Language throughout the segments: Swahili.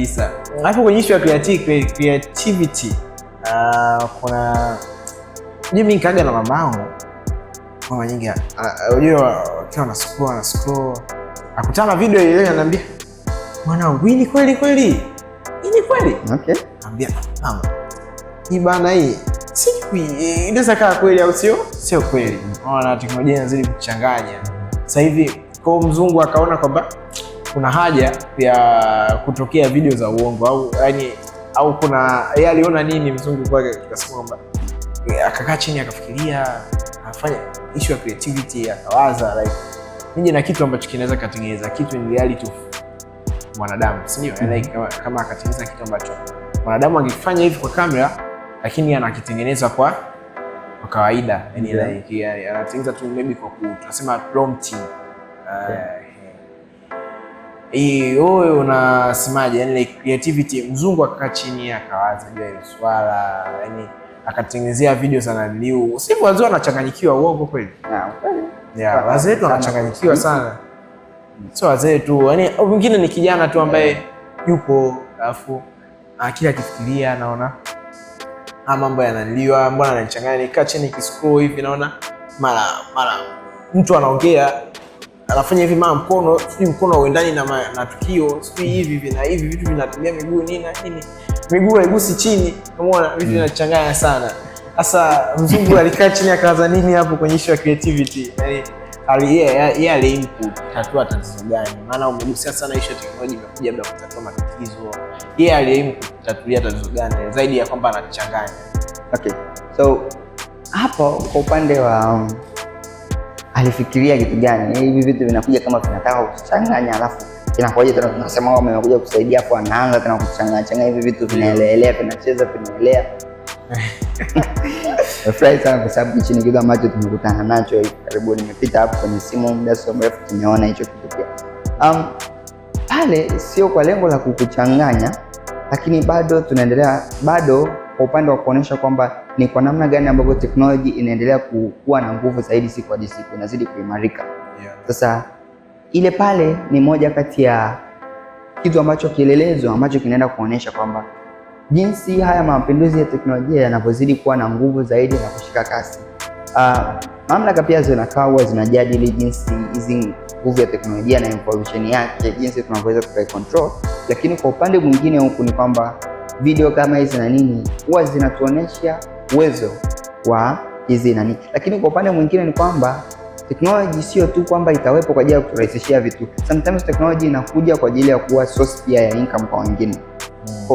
Isa. Hapo kwenye issue ya creativity kuna mimi nikaga na mamangu mama nyingi unajua akiwa na scroll akutana video ile ananiambia mwanangu hii kweli hii ni kweli. Okay. Anambia mama hii bana hii sijui inaweza kaa kweli au sio kweli. Unaona teknolojia inazidi kuchanganya. Sasa hivi kwa mzungu akaona kwamba kuna haja ya kutokea video za uongo au kuna yeye aliona nini mzungu kwake, tukasema kwamba akakaa chini akafikiria afanya issue ya creativity, akawaza like nije na kitu ambacho kinaweza kutengeneza kitu in reality mwanadamu, si ndio? Like kama akatengeneza kitu ambacho mwanadamu angefanya hivi kwa kamera lakini anakitengeneza kwa kawaida, yani like anatengeneza tu maybe kwa tunasema prompting. Wewe unasemaje, yani like creativity mzungu akakaa chini akawaza juu ya hilo swala, yani akatengenezea video sana liu. Sivyo wazee wanachanganyikiwa uongo kweli? Yeah, wazee wetu wanachanganyikiwa sana. Sio wazee tu, yani mwingine ni kijana tu ambaye yupo alafu kila akifikiria naona mambo yanaliwa, mbona ananichanganya, nikaa chini kiscroll hivi naona mara mtu anaongea anafanya hivi mama mkono uendani na tukio hivi na hivi vitu vinatumia miguu nini miguu haigusi chini, umeona vitu vinachanganya sana. Sasa mzungu alikaa chini akaanza nini hapo kwenye issue ya creativity, yani yeye ali-input tatua tatizo gani, maana umegusia sana issue ya teknolojia imekuja bila kutatua matatizo. Yeye ali-input tatulia tatizo gani zaidi ya kwamba anachanganya. Okay, so hapo kwa upande wa alifikiria kitu gani, hivi vitu vinakuja kama vinataka kuchanganya alafu inakuja tena tunasema wao wamekuja kusaidia hapo, anaanza tena kuchanganya hivi vitu vinaelea vinacheza vinaelea. Nafurahi sana kwa sababu hichi ni kitu ambacho tumekutana nacho karibuni, nimepita hapo kwenye simu muda sio mrefu tumeona hicho kitu pia. Pale sio kwa lengo la kukuchanganya, lakini bado tunaendelea kwa upande wa kuonesha kwamba ni kwa namna gani ambavyo teknolojia inaendelea kuwa na nguvu zaidi siku hadi siku, inazidi kuimarika. Sasa ile pale ni moja kati ya kitu ambacho kielelezo ambacho kinaenda kuonesha kwamba jinsi haya mapinduzi ya teknolojia yanavyozidi kuwa na nguvu zaidi na kushika kasi. Mamlaka pia zinakaa zinajadili jinsi hizi nguvu ya teknolojia na evolution yake, jinsi tunavyoweza kucontrol, lakini kwa upande mwingine huku ni kwamba video kama hizi na nini huwa zinatuonesha uwezo wa hizi na nini, lakini kwa upande mwingine ni kwamba technology sio tu kwamba itawepo kwa ajili ya kuturahisishia vitu. Sometimes technology inakuja kwa ajili ya kuwa source pia ya income kwa wengine.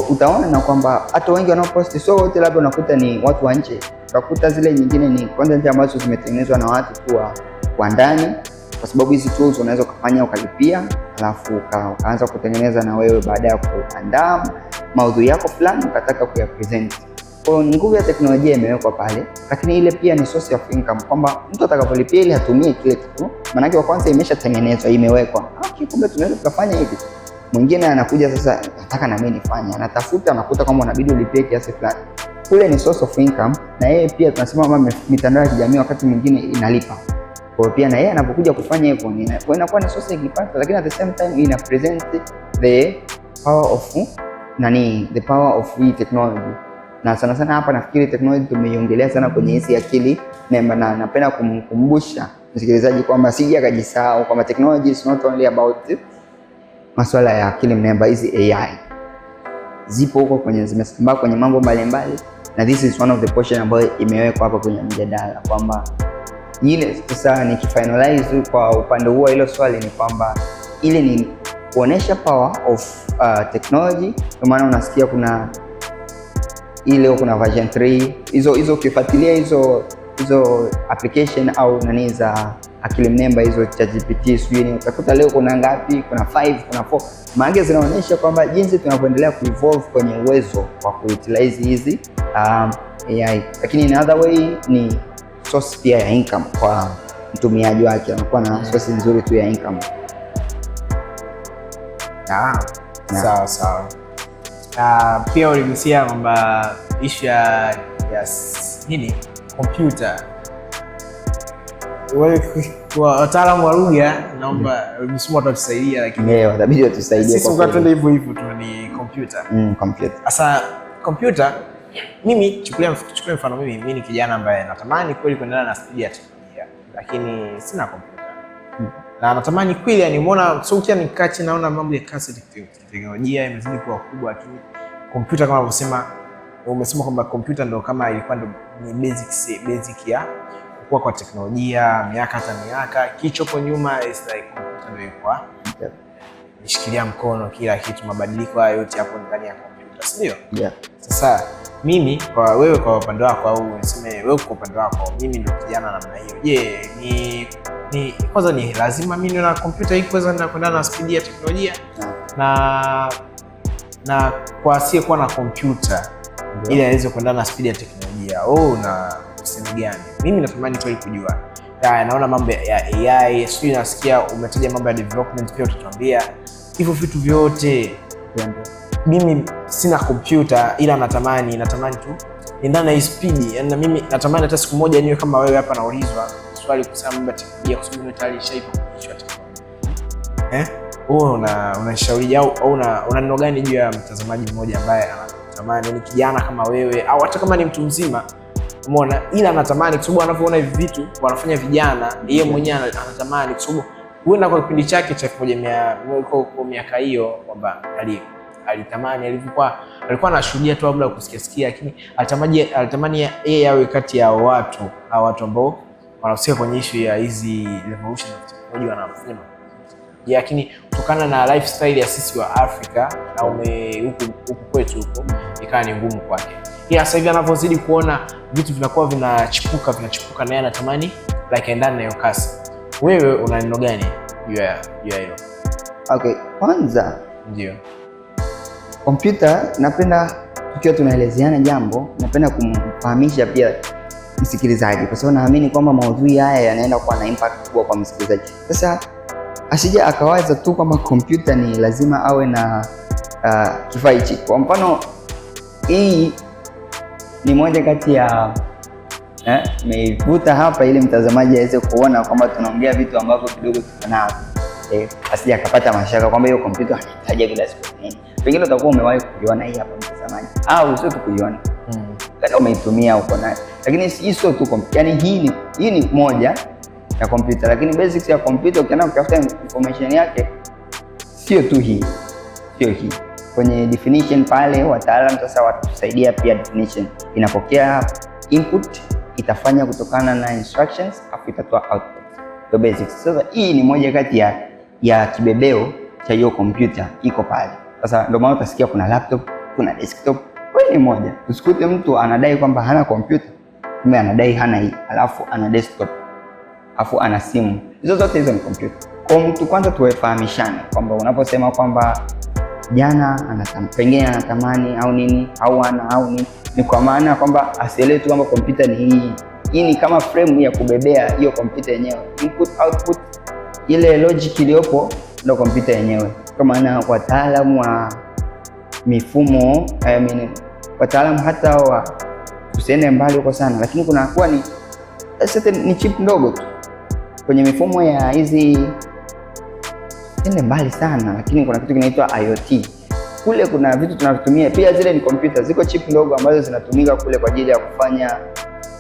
Utaona na kwamba hata wengi wanaoposti sio wote labda unakuta ni watu wa nje, utakuta zile nyingine ni content ambazo zimetengenezwa na watu tu wa ndani, kwa sababu hizi tools unaweza kufanya ukalipia alafu ukaanza kutengeneza na wewe baada ya kuandaa maudhui yako fulani ukataka kuyapresent. Kwa nguvu ya teknolojia imewekwa pale, lakini ile pia ni source of income, kwamba mtu atakapolipia ile atumie kile kitu, maana yake kwanza imeshatengenezwa imewekwa. Okay, kumbe tunaweza tukafanya hivi. Mwingine anakuja sasa nataka na mimi nifanye, anatafuta anakuta kama unabidi ulipie kiasi fulani. Kule ni source of income, na yeye pia tunasema kama mitandao ya kijamii wakati mwingine inalipa. Kwa pia na yeye anapokuja kufanya hivyo inakuwa ni source ya kipato, lakini at the same time ina present the power of hii technology. Na sana sana hapa nafikiri technology tumeiongelea sana kwenye hizi akili namba, na napenda kumkumbusha msikilizaji kwamba sije akajisahau kwamba technology is not only about masuala ya akili mnemba. Hizi AI zipo huko kwenye zimesambaa kwenye mambo mbalimbali, na this is one of the portion ambayo imewekwa hapa kwenye mjadala kwamba ile sasa nikifinalize kwa upande huo hilo swali ni kwamba ile ni kuonesha power of technology. Kwa maana unasikia kuna version 3 hizo ukifuatilia hizo application au nani za akili mnemba hizo ChatGPT sijui utakuta leo kuna ngapi, kuna 5 kuna 4, maana zinaonyesha kwamba jinsi tunavyoendelea kuevolve kwenye uwezo wa kuutilize hizi AI, lakini in other way ni source pia ya income kwa mtumiaji wake, anakuwa na source nzuri tu ya income. Sawa. Pia uligusia kwamba issue ya nini computer. Wewe kwa wataalamu wa lugha naomba msomo atatusaidia, lakini watabidi watusaidie kwa kweli. Sisi twende hivyo tu ni kompyuta. Kompyuta. Sasa kompyuta, mimi chukulia mfano, mimi ni kijana ambaye natamani kweli kuendelea na study ya teknolojia, lakini sina kompyuta. Na natamani kweli, yani muona so ukiwa nikaa chini naona mambo ya kasi teknolojia imezidi kuwa kubwa tu. Kompyuta kama umesema kwamba kompyuta ndo kama ilikuwa ndo ni basic ya kukua kwa teknolojia miaka kichopo nyuma, is like kompyuta ndo ilikuwa nishikilia mkono kila kitu, mabadiliko hayo yote hapo ndani ya kompyuta, si ndio? Yeah. Sasa mimi kwa wewe, kwa upande wako, au niseme wewe kwa upande wako, mimi ndo kijana namna hiyo. Je, ni kwanza ni lazima mimi niwe na kompyuta ili kuweza kuendana na speed ya teknolojia? Na kwa asiye kuwa na kompyuta ili aweze kuendana na speed ya teknolojia, na usemi gani? Mimi natamani tu kujua. Naona mambo ya AI, sio, nasikia umetaja mambo ya development, pia utatuambia hivyo vitu vyote. Mimi sina kompyuta, ila natamani tu niendane na hii speed. Yaani mimi natamani hata siku moja niwe kama wewe hapa, naulizwa swali kuhusu mambo ya teknolojia, kwa sababu tayari shaipo kufundishwa teknolojia. Unashauri au una neno gani juu ya mtazamaji mmoja ambaye anatamani, ni kijana kama wewe au hata kama ni mtu mzima, umeona, ila anatamani, kwa sababu anapoona hivi vitu wanafanya vijana, yeye mwenyewe anatamani, kwa sababu huenda kwa kipindi chake cha miaka hiyo kwamba alitamani, alikuwa anashuhudia tu labda kusikia, lakini alitamani yeye awe kati ya watu ambao wanahusika kwenye issue ya hizi revolution of technology, wanafanya. Lakini kutokana na lifestyle ya sisi wa Afrika na huku kwetu huko, ikawa ni ngumu kwake. Ila sasa hivi anapozidi kuona vitu vinakuwa vinachipuka, na yeye anatamani endane na hiyo kasi. Wewe una neno gani juu ya hilo? Okay, kwanza ndio kompyuta, napenda tukiwa tunaelezeana jambo, napenda kumfahamisha pia msikilizaji, kwa sababu naamini kwamba maudhui haya yanaenda kuwa na impact kubwa kwa msikilizaji. Sasa asije akawaza tu kwamba kompyuta ni lazima awe na kifaa hichi. Kwa mfano, hii ni moja kati ya nimeivuta hapa ili mtazamaji aweze kuona kwamba tunaongea vitu ambavyo kidogo tuko navyo. Asije akapata mashaka kwamba hiyo kompyuta inahitaji kila siku nini. Pengine utakuwa umewahi kuiona hii hapa mtazamaji, au sio tu kuiona, kana umeitumia uko nayo, lakini hii sio tu kompyuta. Yani hii ni moja ya kompyuta, lakini basics ya kompyuta ukianza kutafuta information yake sio tu hii, sio hii. Kwenye definition pale wataalamu sasa watusaidia pia. Definition inapokea input, itafanya kutokana na instructions, afu itatoa output. The basics. Sasa hii ni moja kati ya kibebeo cha hiyo kompyuta iko pale. Sasa ndio maana utasikia kuna laptop, kuna desktop. Kwa ni moja. Usikute mtu anadai kwamba hana kompyuta, kumbe anadai hana hii, alafu ana desktop, alafu ana simu. Hizo zote hizo ni kompyuta. Kwa mtu kwanza tuwefahamishane kwamba unaposema kwamba jana pengine anatamani au nini au ana au nini, ni kwa maana kwamba asielewe tu kwamba kompyuta ni hii. Hii ni kama frame ya kubebea hiyo kompyuta yenyewe. Input output, ile logic iliyopo ndio kompyuta yenyewe. Kwa maana wataalamu wa mifumo, wataalamu hata wa usiende mbali huko sana, lakini kuna kuwa ni chip ndogo tu kwenye mifumo ya hizi, usiende mbali sana, lakini kuna kitu kinaitwa IoT. Kule kuna vitu tunavitumia pia, zile ni kompyuta, ziko chip ndogo ambazo zinatumika kule kwa ajili ya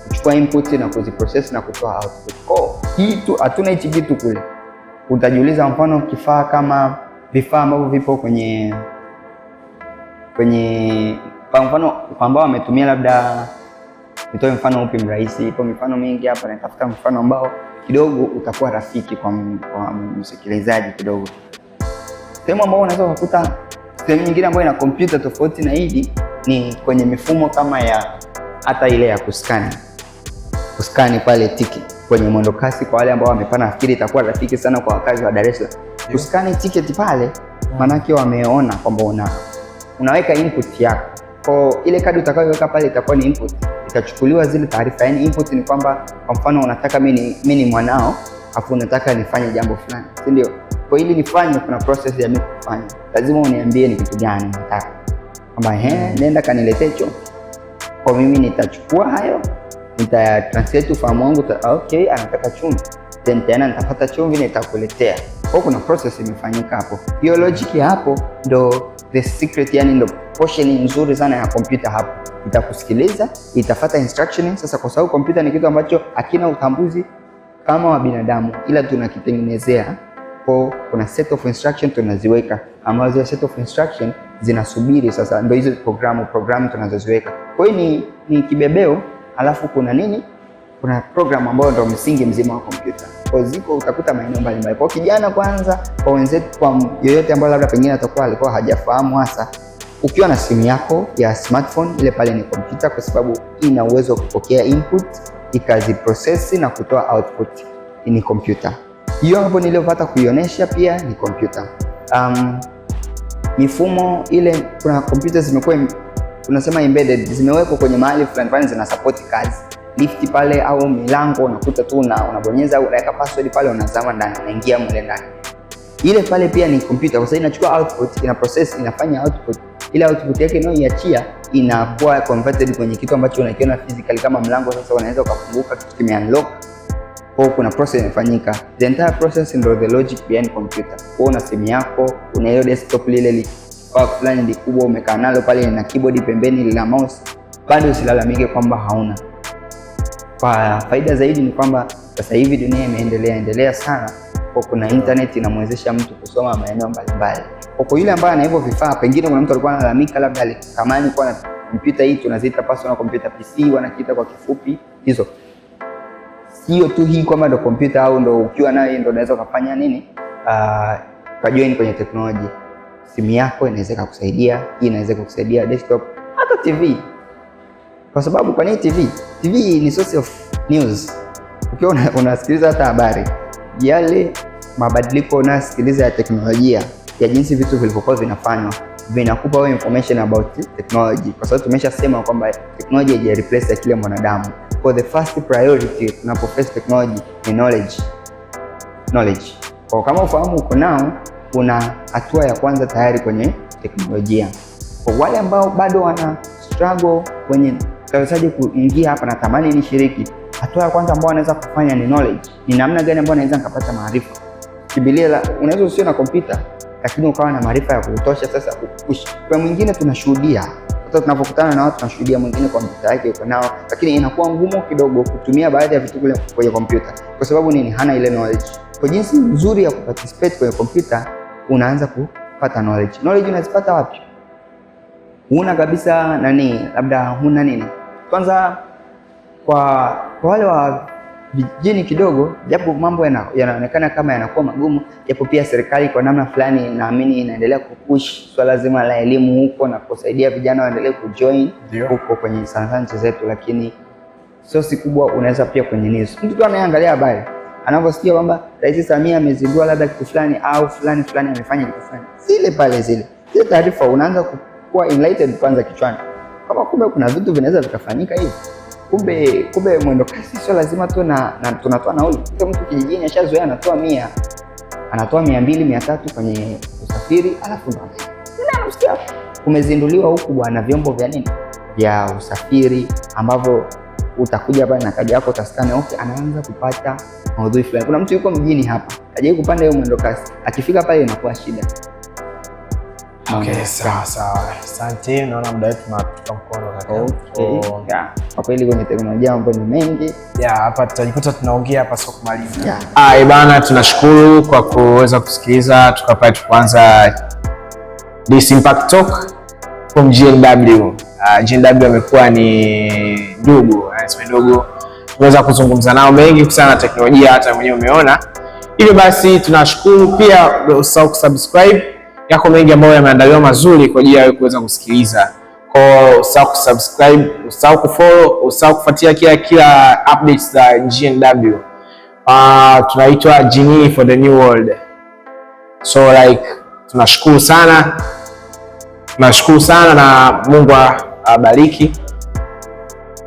kuchukua input na kuziprocess na kutoa output. Hii tu hatuna hichi kitu kule. Utajiuliza mfano kifaa kama vifaa ambavyo vipo kwenye kwa mfano ambao wametumia, labda nitoe mfano upi mrahisi, ipo mifano mingi hapa, natafuta mfano ambao kidogo utakuwa rafiki kwa msikilizaji kidogo. Sehemu ambao unaweza kukuta sehemu nyingine ambayo ina kompyuta tofauti na hili ni kwenye mifumo kama ya hata ile ya kuskani pale tiketi kwenye mwendo kasi. Kwa wale ambao wamepanda, nafikiri itakuwa rafiki sana kwa wakazi wa Dar es Salaam. Kuskani tiketi pale, manake wameona kwamba unaweka input yako. Kwa ile kadi utakayoweka pale itakuwa ni input, itachukuliwa zile taarifa. Yani input ni kwamba kwa mfano unataka mimi ni mwanao, afu unataka nifanye jambo fulani, si ndio? Kwa ili nifanye, kuna process ya mimi kufanya, lazima uniambie ni kitu gani unataka, kwamba nenda kaniletee chombo. Kwa mimi nitachukua hayo, nita translate ufahamu wangu, okay, anataka chumvi, then tena nitapata chumvi nitakuletea. Kwa kuna process imefanyika hapo. Hiyo logic ya hapo ndo the secret, yani ndo portion nzuri sana ya kompyuta hapo. Itakusikiliza, itafuata instruction. Sasa kwa sababu kompyuta ni kitu ambacho hakina utambuzi kama wa binadamu, ila tunakitengenezea. Kwa kuna set of instruction tunaziweka, ambazo set of instruction zinasubiri sasa ndio hizo programu tunazoziweka. Kwa hiyo ni kibebeo, alafu kuna nini? Kuna program ambayo ndio msingi mzima wa kompyuta. Kwa ziko utakuta maeneo mbalimbali. Kwa kijana kwanza, kwa wenzetu, kwa yoyote ambaye labda pengine alikuwa hajafahamu hasa, ukiwa na simu yako ya smartphone, ile pale ni kompyuta, kwa sababu ina uwezo wa kupokea input ikaziprocess na kutoa output. Ni kompyuta. Hiyo hapo niliyopata kuionyesha pia ni kompyuta. Mifumo ile, kuna kompyuta zimekuwa tunasema embedded, zimewekwa kwenye mahali fulani zina support kazi. Lift pale au milango, unakuta tu unabonyeza au unaweka password pale, unazama ndani, unaingia mle ndani. Ile pale pia ni kompyuta, kwa sababu inachukua output, ina process, inafanya output. Ile output yake inayoiachia inakuwa converted kwenye kitu ambacho unakiona physically kama mlango. Sasa unaweza ukafunguka, kitu kime-unlock. Kwa kuna process inafanyika. The entire process ndio the logic behind computer. Kwa una simu yako, una hiyo desktop lile fulani likubwa umekaa nalo pale na keyboard pembeni lina mouse, bado usilalamike kwamba hauna. Kwa faida zaidi ni kwamba sasa hivi dunia imeendelea sana. Kwa kuna internet inamwezesha mtu kusoma maeneo mbalimbali. Kwa yule ambaye ana hivyo vifaa, pengine kuna mtu alikuwa analalamika labda alitamani kuwa na kompyuta hii tunaziita personal computer, PC wanakiita kwa kifupi hizo. Sio tu hii kwamba ndo kompyuta au ndo ukiwa nayo ndo unaweza kufanya nini? Ka join kwenye technology. Simu yako inaweza kukusaidia, hii inaweza kukusaidia, desktop, hata TV. Kwa sababu kwa nini TV? TV ni source of news. Ukiwa unasikiliza hata habari, yale mabadiliko unasikiliza ya teknolojia, ya jinsi vitu vilivyokuwa vinafanywa, vinakupa wewe information about technology. Kwa sababu tumeshasema kwamba technology haija replace kile mwanadamu. For the first priority tunapo face technology ni knowledge. Kwa kama ufahamu uko nao, kuna hatua ya kwanza tayari kwenye teknolojia. Kwa wale ambao bado wana struggle kwenye kawezaje kuingia hapa na tamani ni shiriki, hatua ya kwanza ambao wanaweza kufanya ni knowledge. Ni namna gani ambao naweza nikapata maarifa? Kibilia, unaweza usio na kompyuta lakini ukawa na maarifa ya kutosha. Sasa kwa mwingine tunashuhudia, hata tunapokutana na watu tunashuhudia mwingine kompyuta yake iko nao, lakini inakuwa ngumu kidogo kutumia baadhi ya vitu kwenye kompyuta. Kwa sababu nini? Hana ile knowledge. Kwa jinsi nzuri ya kuparticipate kwenye kompyuta, unaanza kupata knowledge. Knowledge unazipata wapi? Huna kabisa labda huna nini? Kwanza kwa wale wa vijijini kidogo, japo mambo yanaonekana kama yanakuwa magumu, japo pia serikali kwa namna fulani naamini inaendelea kupush swala zima la elimu huko na kusaidia vijana waendelee kujoin huko kwenye sana nchi zetu, lakini sosi kubwa unaweza pia kwenye news. Mtu tu anaangalia habari, anaposikia kwamba Rais Samia amezindua labda kitu fulani au fulani amefanya kitu fulani, zile taarifa unaanza kuwa enlightened kwanza kichwani, kama kumbe kuna vitu vinaweza vikafanyika hivi. Kumbe mwendo kasi sio lazima tu tunatoa nauli. Mtu kijijini ashazoea anatoa 100, anatoa 200, 300 kwenye usafiri, alafu ndo anasikia kumezinduliwa huku bwana vyombo vya usafiri ambavyo utakuja pale na kadi yako utaskani, okay, anaanza kupata maudhui fulani. Kuna mtu yuko mjini hapa, hajai kupanda hiyo mwendo kasi, akifika pale inakuwa shida. Okay, sawa. Asante, naona muda wetu unatupa mkono kaka. Okay. Kwa kweli kwenye teknolojia mambo ni mengi. Hapa tutajikuta tunaongea hapa sio kumaliza. Bana, tunashukuru kwa kuweza kusikiliza tukapata kuanza this impact talk from GNW. GNW amekuwa ni ndugu, tumeweza kuzungumza nao mengi kuhusiana na teknolojia, hata mwenyewe umeona. Hivyo basi tunashukuru, pia usisahau kusubscribe. Yako mengi ambayo yameandaliwa mazuri kwa ajili ya wewe kuweza kusikiliza. Kwa usahau kusubscribe, usahau kufollow, usahau kufuatia kila updates za GNW. Tunaitwa Genie for the New World. So tunashukuru sana na Mungu awabariki.